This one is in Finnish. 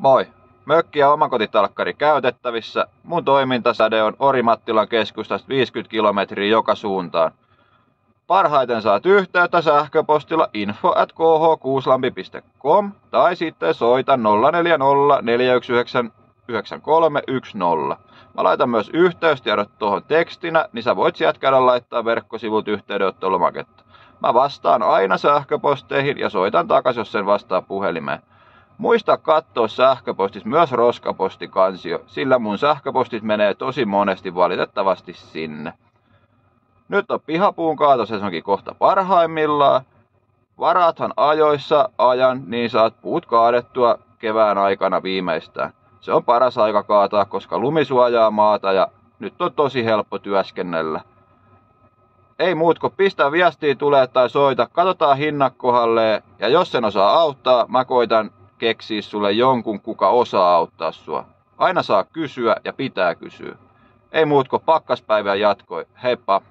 Moi! Mökki ja omakotitalkkari käytettävissä. Mun toimintasäde on Orimattilan keskustasta 50 kilometriä joka suuntaan. Parhaiten saat yhteyttä sähköpostilla info@khkuuslampi.com tai sitten soita 040 419 9310. Mä laitan myös yhteystiedot tuohon tekstinä, niin sä voit sieltä käydä laittaa verkkosivut yhteydenottolomaketta. Mä vastaan aina sähköposteihin ja soitan takas, jos sen vastaa puhelimeen. Muista katsoa sähköpostissa myös roskapostikansio, sillä mun sähköpostit menee tosi monesti valitettavasti sinne. Nyt on pihapuun kaatosesonkin kohta parhaimmillaan. Varaathan ajoissa ajan, niin saat puut kaadettua kevään aikana viimeistään. Se on paras aika kaataa, koska lumi suojaa maata ja nyt on tosi helppo työskennellä. Ei muut kuin pistä viestiä tulee tai soita, katsotaan hinnat kohdalleen ja jos sen osaa auttaa, mä koitan keksiä sulle jonkun, kuka osaa auttaa sua. Aina saa kysyä ja pitää kysyä. Ei muut kuin pakkaspäivän jatkoi. Heippa!